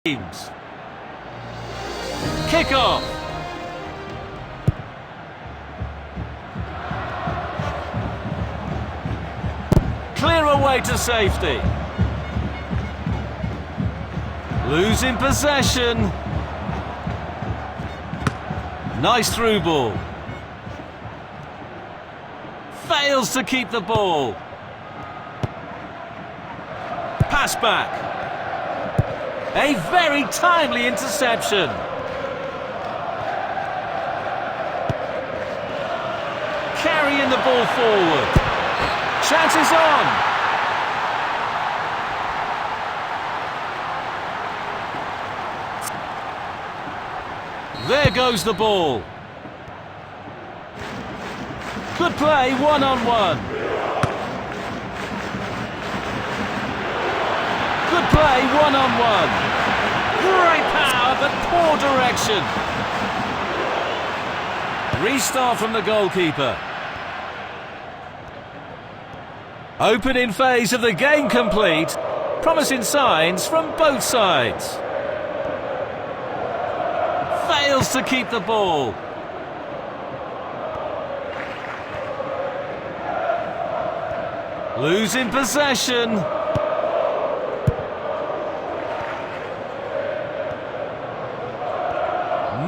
teams. Kick off. Clear away to safety. Losing possession. Nice through ball. Fails to keep the ball. Pass back. A very timely interception. Carrying the ball forward. Chances on. There goes the ball. Good play, one-on-one. Good play, one-on-one. Great power, but poor direction. Restart from the goalkeeper. Opening phase of the game complete. Promising signs from both sides. Fails to keep the ball. Losing possession.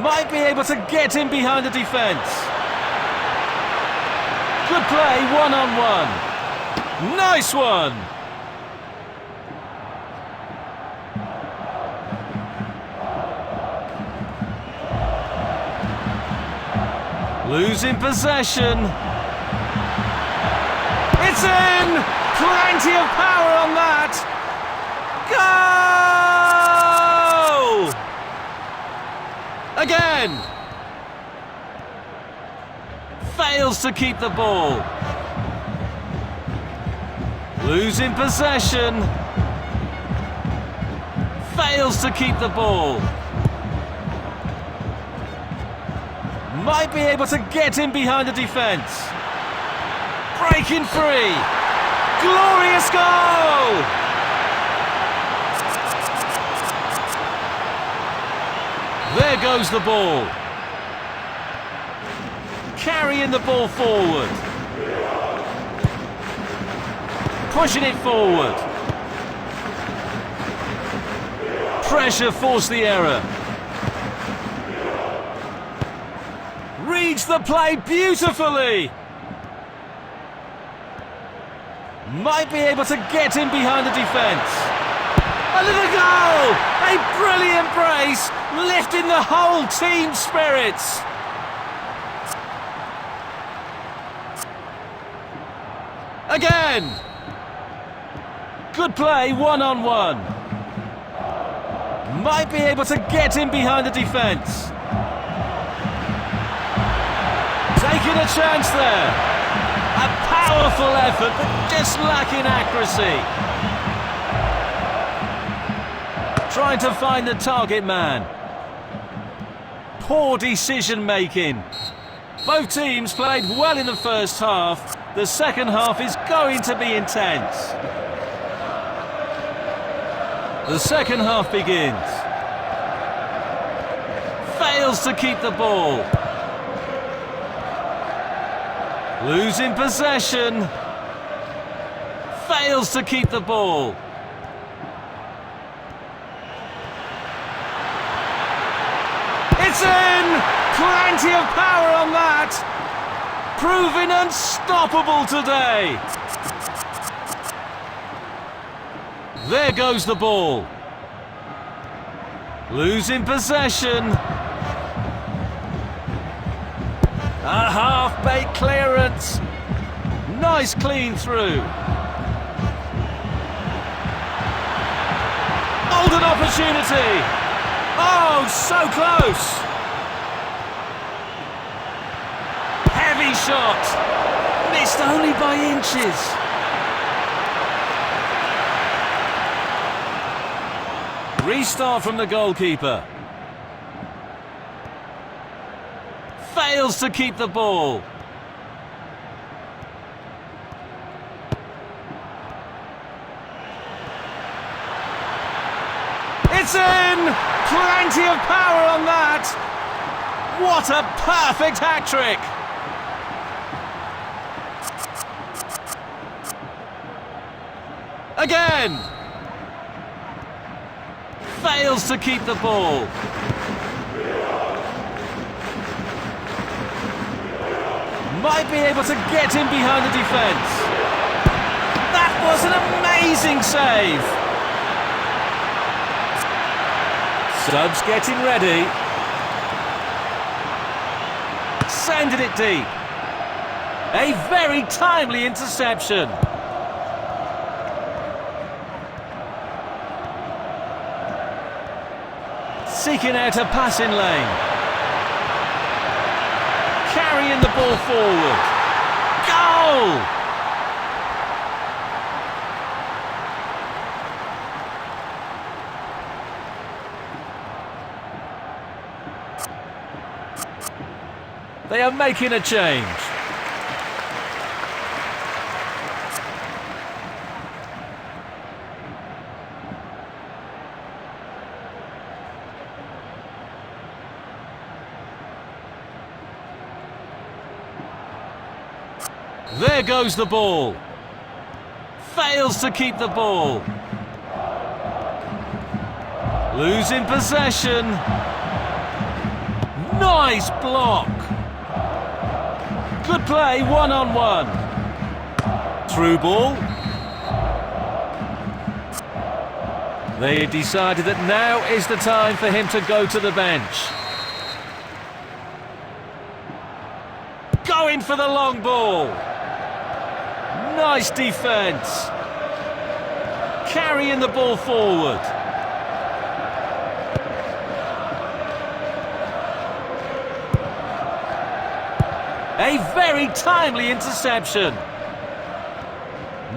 Might be able to get in behind the defence. Good play, one-on-one. Nice one! Losing possession. It's in! Plenty of power on that! Go! Again! Fails to keep the ball. Losing possession. Fails to keep the ball. Might be able to get in behind the defence. Breaking free. Glorious goal! There goes the ball. Carrying the ball forward. Pushing it forward. Pressure forced the error. Reads the play beautifully. Might be able to get in behind the defence. A little goal! A brilliant brace, lifting the whole team's spirits. Again! Good play, one-on-one. Might be able to get in behind the defence. Taking a chance there. A powerful effort, but just lacking accuracy. Trying to find the target man. Poor decision making. Both teams played well in the first half. The second half is going to be intense. The second half begins. Fails to keep the ball. Losing possession. Fails to keep the ball. It's in! Plenty of power on that! Proving unstoppable today! There goes the ball. Losing possession. A half-baked clearance. Nice clean through. Golden opportunity. Oh, so close. Heavy shot. Missed only by inches. Restart from the goalkeeper. Fails to keep the ball. It's in! Plenty of power on that! What a perfect hat-trick! Again! Fails to keep the ball. Might be able to get in behind the defence. That was an amazing save! Subs getting ready. Sending it deep. A very timely interception. Seeking out a passing lane. Carrying the ball forward. Goal! They are making a change. There goes the ball. Fails to keep the ball. Losing possession. Nice block. Good play, one-on-one. Through ball. They decided that now is the time for him to go to the bench. Going for the long ball. Nice defence. Carrying the ball forward. A very timely interception.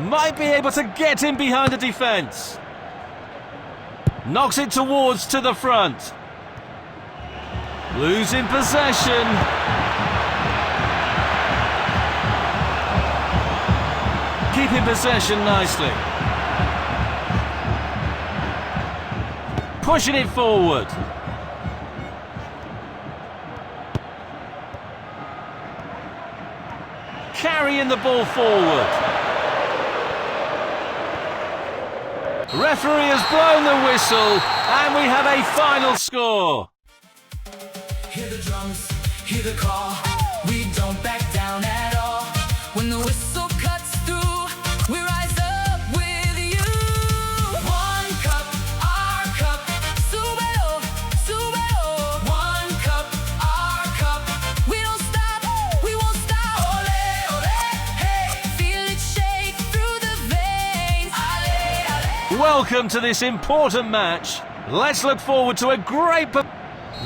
Might be able to get in behind the defence. Knocks it towards to the front. Losing possession. Keeping possession nicely. Pushing it forward. Carrying the ball forward. Referee has blown the whistle and we have a final score. Hear the drums, hear the call. We don't back down at all. When the whistle cuts through, we rise up with you. One cup, our cup. Súbelo, súbelo. One cup, our cup. We don't stop, we won't stop. Ole, ole, hey. Feel it shake through the veins. Ale, ale. Welcome to this important match. Let's look forward to a great...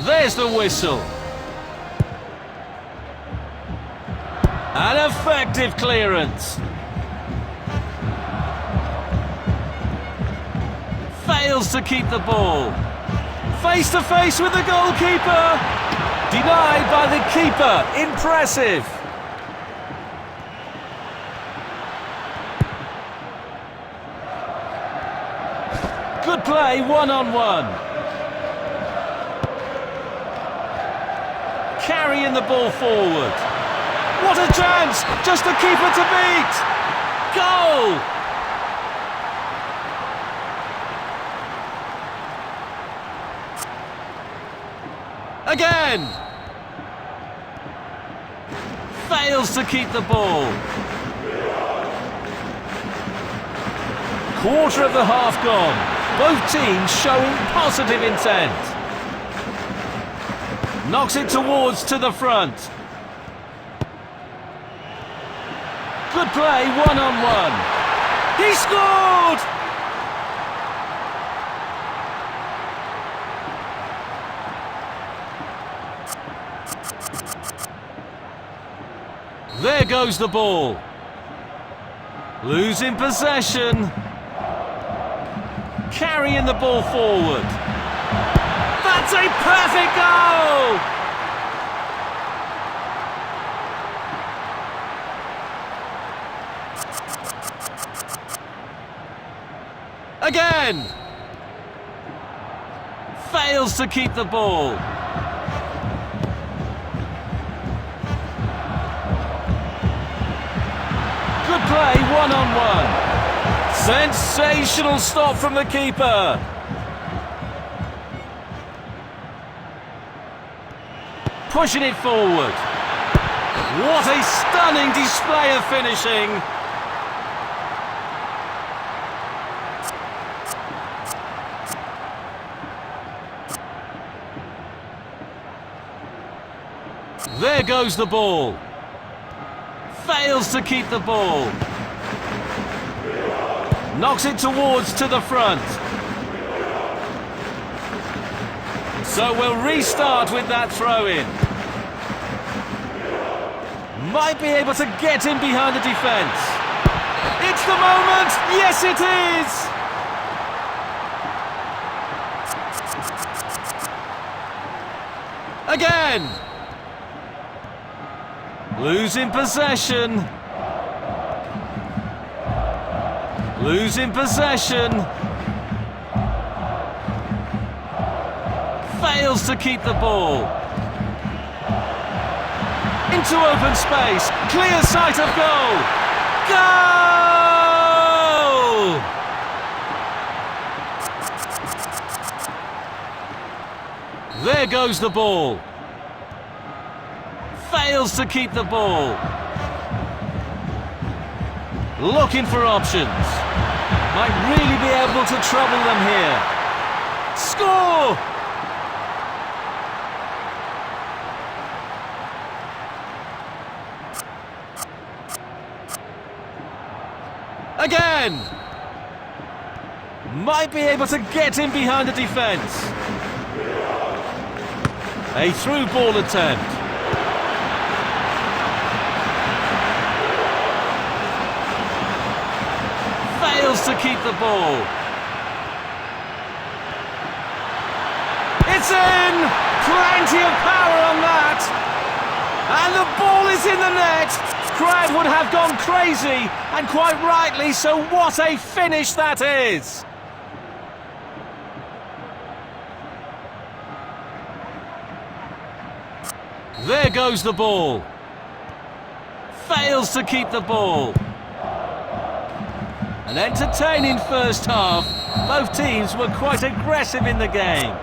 There's the whistle. An effective clearance. Fails to keep the ball. Face to face with the goalkeeper. Denied by the keeper. Impressive. Good play, one-on-one. Carrying the ball forward. What a chance! Just the keeper to beat! Goal! Again! Fails to keep the ball. Quarter of the half gone. Both teams showing positive intent. Knocks it towards to the front. Good play, one-on-one. He scored! There goes the ball. Losing possession. Carrying the ball forward. That's a perfect goal! Again! Fails to keep the ball. Good play, one-on-one. Sensational stop from the keeper. Pushing it forward. What a stunning display of finishing. There goes the ball. Fails to keep the ball. Knocks it towards to the front. So we'll restart with that throw-in. Might be able to get in behind the defence. It's the moment! Yes, it is! Again! Losing possession. Losing possession. Fails to keep the ball. Into open space. Clear sight of goal. Goal! There goes the ball. Fails to keep the ball. Looking for options. Might really be able to trouble them here. Score! Again! Might be able to get in behind the defence. A through ball attempt. Fails to keep the ball. It's in! Plenty of power on that! And the ball is in the net! Crowd would have gone crazy, and quite rightly, so what a finish that is! There goes the ball. Fails to keep the ball. An entertaining first half. Both teams were quite aggressive in the game.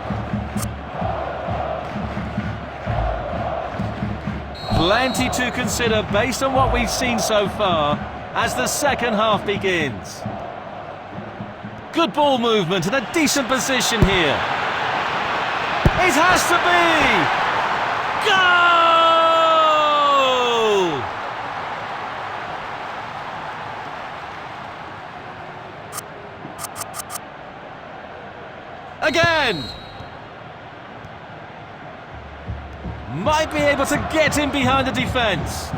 Plenty to consider based on what we've seen so far as the second half begins. Good ball movement and a decent position here. It has to be! Goal! Again! Might be able to get in behind the defence.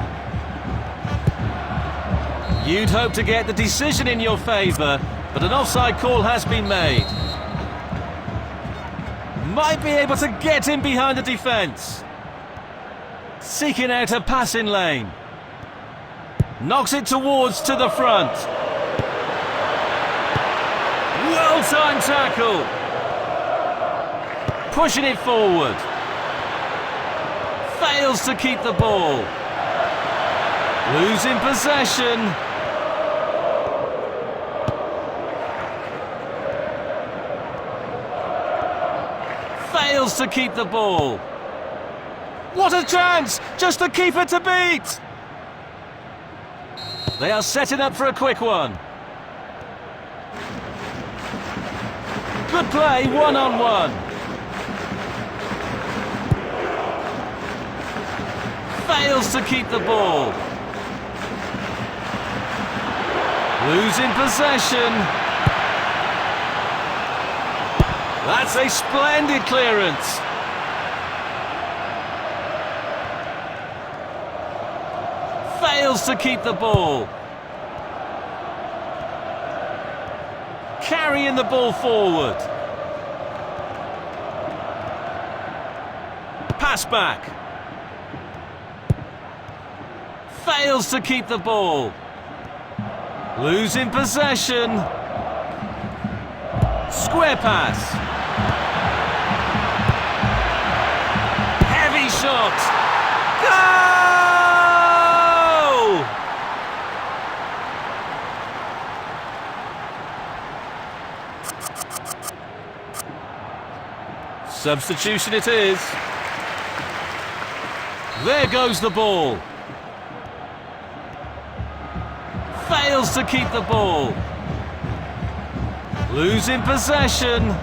You'd hope to get the decision in your favour, but an offside call has been made. Might be able to get in behind the defence. Seeking out a passing lane. Knocks it towards to the front. Well-timed tackle. Pushing it forward. Fails to keep the ball. Losing possession. Fails to keep the ball. What a chance! Just the keeper to beat! They are setting up for a quick one. Good play, one-on-one. Fails to keep the ball. Losing possession. That's a splendid clearance. Fails to keep the ball. Carrying the ball forward. Pass back. Fails to keep the ball. Losing possession. Square pass. shot! Goal! Substitution it is. There goes the ball. Fails to keep the ball. Losing possession.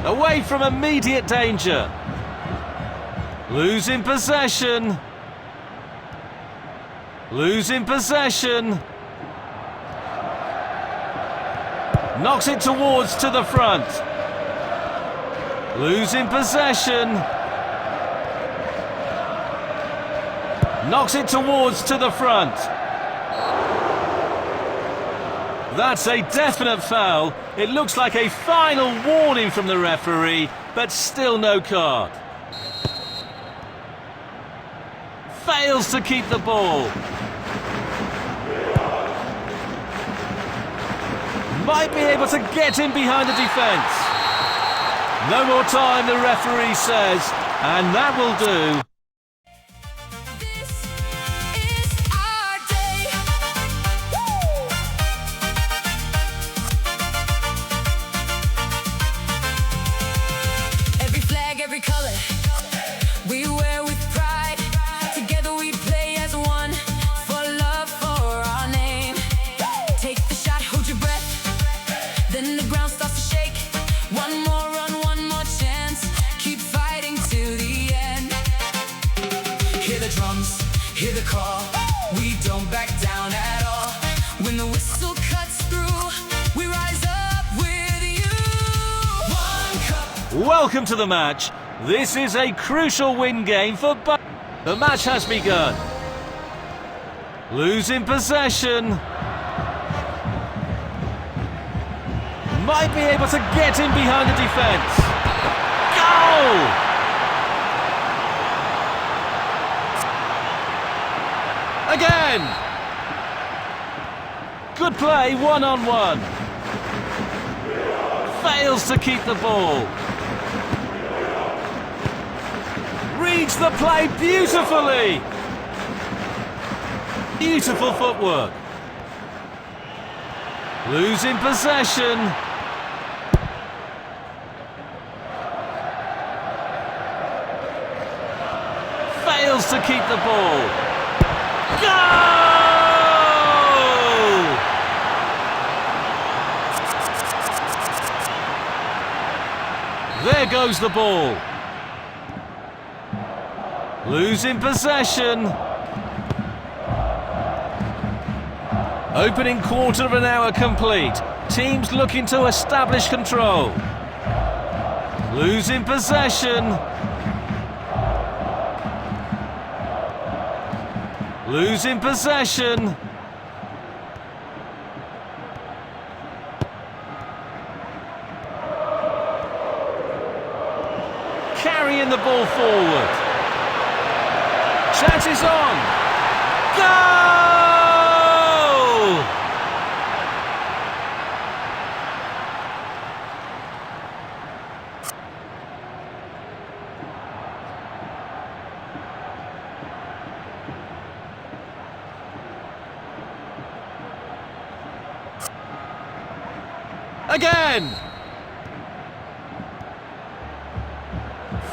Away from immediate danger. Losing possession. Losing possession. Knocks it towards to the front. Losing possession. Knocks it towards to the front. That's a definite foul. It looks like a final warning from the referee, but still no card. Fails to keep the ball. Might be able to get in behind the defence. No more time, the referee says, and that will do. This is our day. Woo! Every flag, every color, we wear with pride. Together we play as one, for love, for our name. Take the shot, hold your breath. Then the ground starts to shake. One more run, one more chance. Keep fighting to the end. Hear the drums, hear the call. We don't back down at all. When the whistle cuts through, we rise up with you. One cup. Welcome to the match. This is a crucial win game for both. The match has begun. Losing possession. Might be able to get in behind the defence. Goal! Again! Good play, one-on-one. Fails to keep the ball. Reads the play beautifully. Beautiful footwork. Losing possession. Fails to keep the ball. Goal! There goes the ball. Losing possession. Opening quarter of an hour complete. Teams looking to establish control. Losing possession. Losing possession. Carrying the ball forward. Chances on. Goal! Again!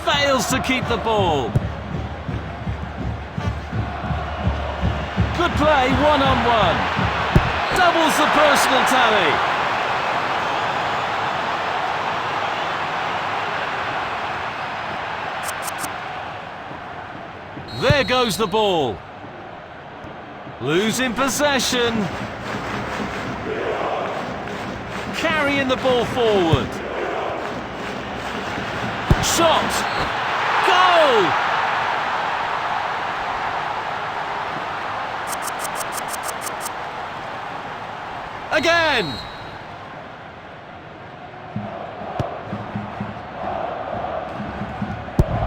Fails to keep the ball. Good play, one-on-one. Doubles the personal tally. There goes the ball. Losing possession. Carrying the ball forward. Shot. Goal! Again!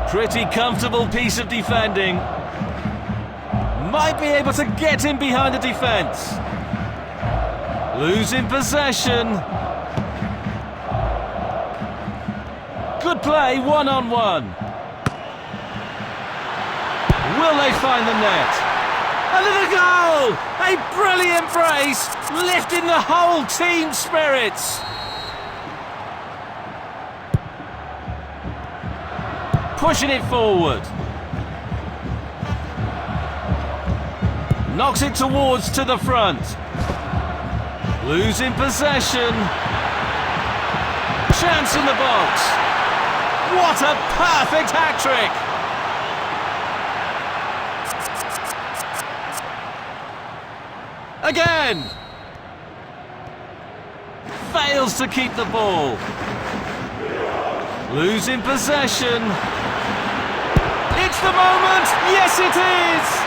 Pretty comfortable piece of defending. Might be able to get in behind the defence. Losing possession. Good play, one-on-one. Will they find the net? Another goal! A brilliant brace, lifting the whole team's spirits. Pushing it forward. Knocks it towards to the front. Losing possession. Chance in the box. What a perfect hat-trick! Again! Fails to keep the ball. Losing possession. It's the moment! Yes, it is!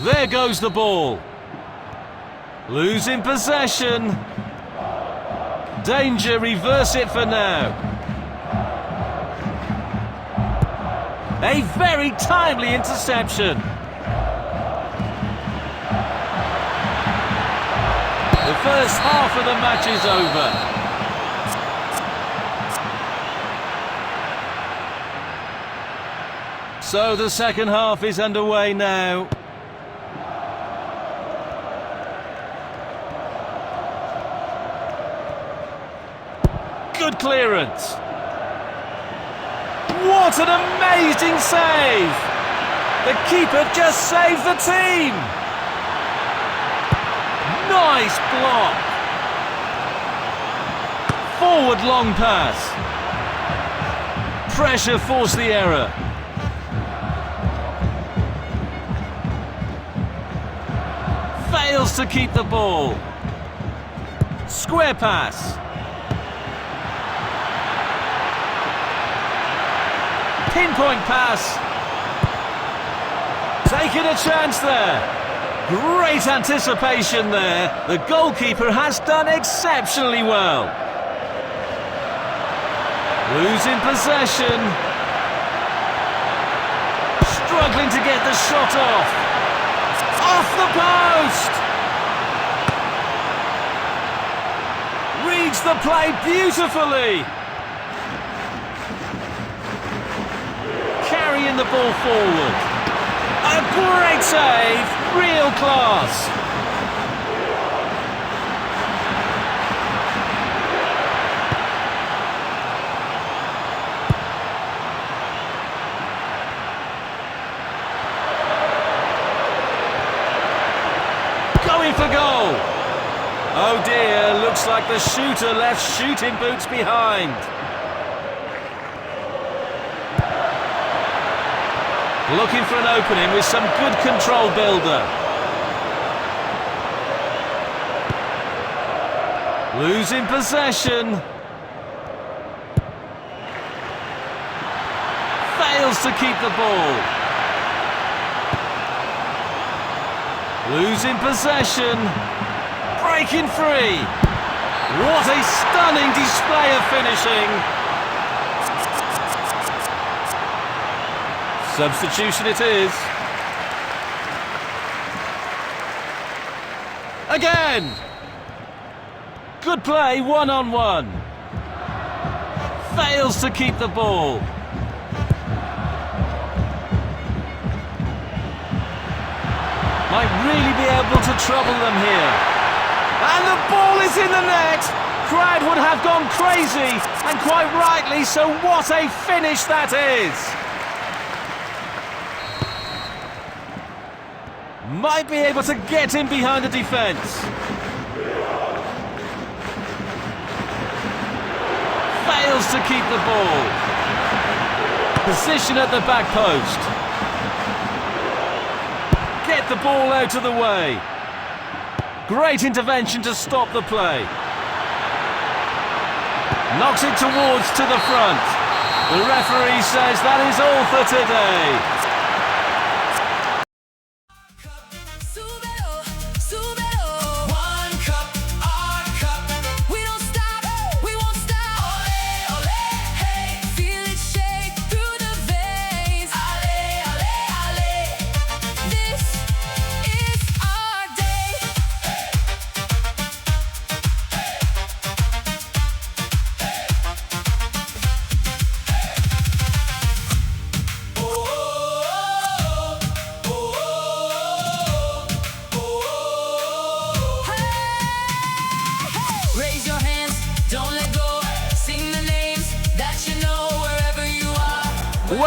There goes the ball. Losing possession. Danger, reverse it for now. A very timely interception. The first half of the match is over. So the second half is underway now. Good clearance. What an amazing save! The keeper just saved the team! Nice block! Forward long pass. Pressure forced the error. Fails to keep the ball. Square pass. Pinpoint pass. Taking a chance there. Great anticipation there. The goalkeeper has done exceptionally well. Losing possession. Struggling to get the shot off. Off the post. Reads the play beautifully. Carrying the ball forward. A great save, real class. Going for goal. Oh dear, looks like the shooter left shooting boots behind. Looking for an opening with some good control builder. Losing possession. Fails to keep the ball. Losing possession. Breaking free. What a stunning display of finishing. Substitution it is. Again! Good play, one-on-one. Fails to keep the ball. Might really be able to trouble them here. And the ball is in the net! Crowd would have gone crazy, and quite rightly, so what a finish that is! Might be able to get in behind the defence. Fails to keep the ball. Position at the back post. Get the ball out of the way. Great intervention to stop the play. Knocks it towards to the front. The referee says that is all for today. This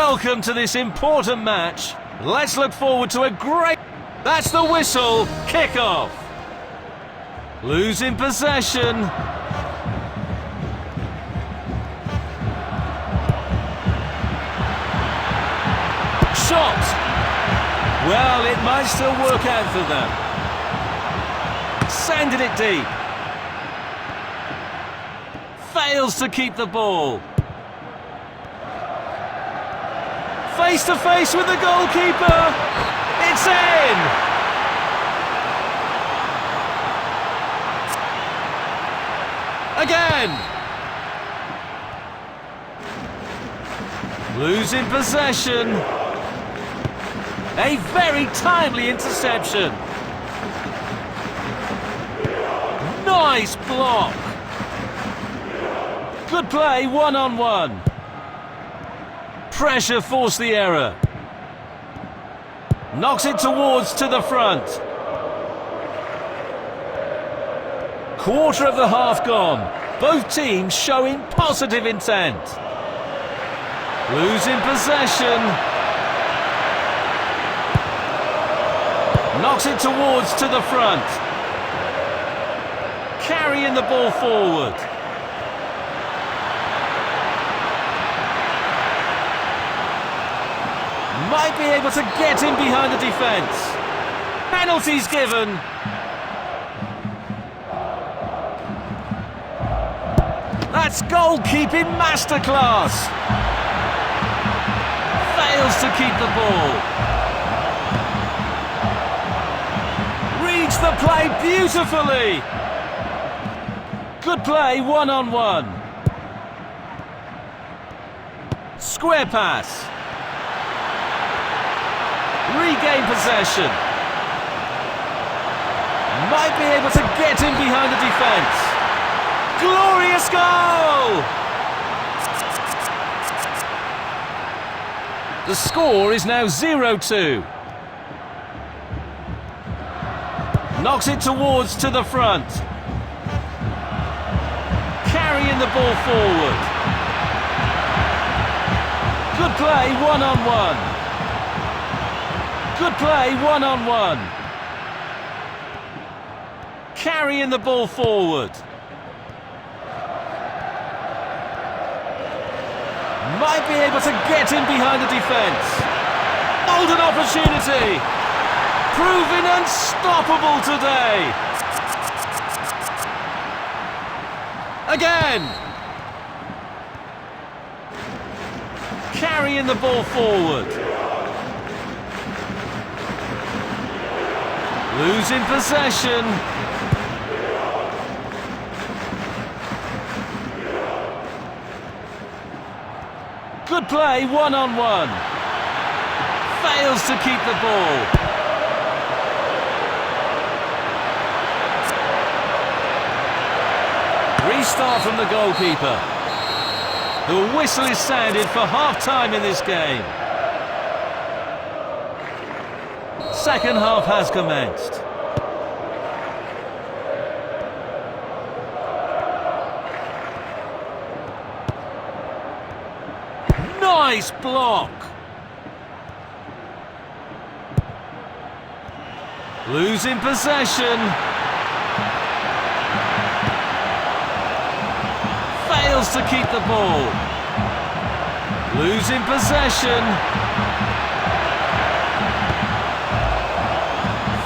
Welcome to this important match. Let's look forward to a great... That's the whistle. Kick-off. Losing possession. Shot. Well, it might still work out for them. Sending it deep. Fails to keep the ball. Face to face with the goalkeeper. It's in. Again. Losing possession. A very timely interception. Nice block. Good play, one-on-one. Pressure forced the error. Knocks it towards to the front. Quarter of the half gone. Both teams showing positive intent. Losing possession. Knocks it towards to the front. Carrying the ball forward. Might be able to get in behind the defence. Penalties given. That's goalkeeping masterclass. Fails to keep the ball. Reads the play beautifully. Good play, one-on-one. Square pass. Regain possession. Might be able to get in behind the defence. Glorious goal! The score is now 0-2. Knocks it towards to the front. Carrying the ball forward. Good play, one-on-one. Good play, one-on-one. Carrying the ball forward. Might be able to get in behind the defence. Golden opportunity. Proving unstoppable today. Again. Carrying the ball forward. Losing possession. Good play, one-on-one. Fails to keep the ball. Restart from the goalkeeper. The whistle is sounded for half-time in this game. Second half has commenced. Nice block. Losing possession. Fails to keep the ball. Losing possession.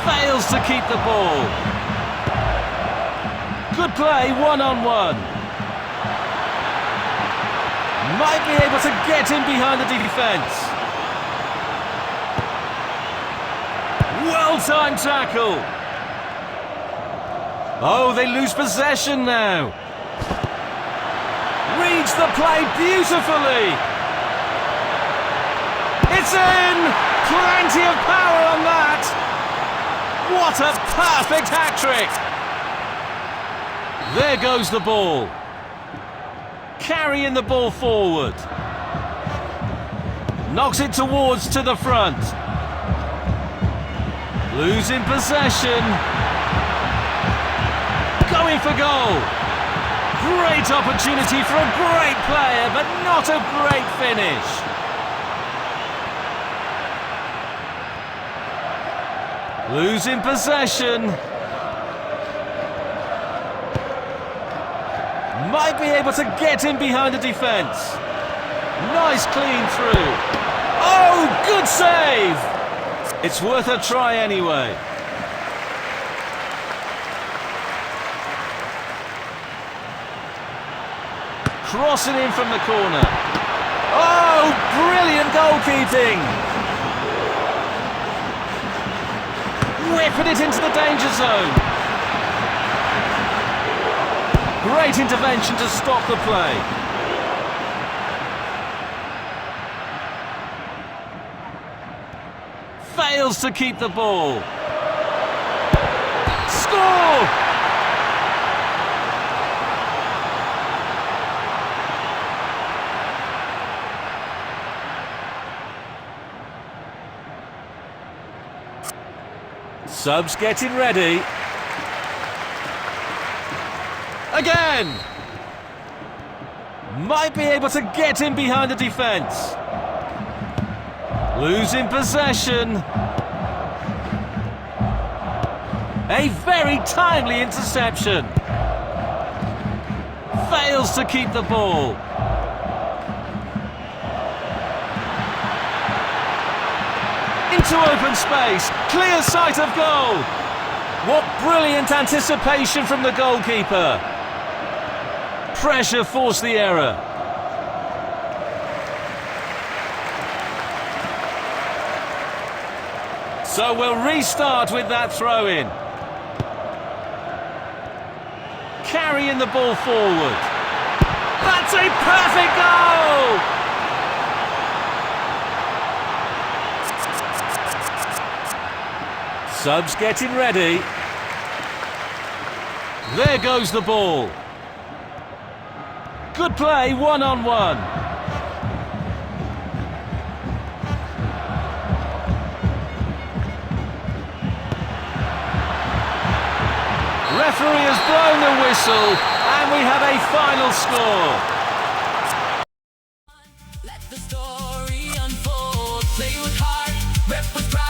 Fails to keep the ball. Good play, one-on-one. Might be able to get in behind the defence. Well-timed tackle. Oh, they lose possession now. Reads the play beautifully. It's in! Plenty of power on that. What a perfect hat-trick. There goes the ball. Carrying the ball forward. Knocks it towards to the front. Losing possession. Going for goal. Great opportunity for a great player, but not a great finish. Losing possession. Might be able to get in behind the defence. Nice clean through. Oh, good save! It's worth a try anyway. Crossing in from the corner. Oh, brilliant goalkeeping! Whipping it into the danger zone. Great intervention to stop the play. Fails to keep the ball. Score! Subs getting ready. Again! Might be able to get in behind the defence. Losing possession. A very timely interception. Fails to keep the ball. Into open space, clear sight of goal. What brilliant anticipation from the goalkeeper. Pressure forced the error. So we'll restart with that throw-in. Carrying the ball forward. That's a perfect goal! Subs getting ready. There goes the ball. Good play, one-on-one. Referee has blown the whistle, and we have a final score. Let the story unfold. Play with heart, rep with pride.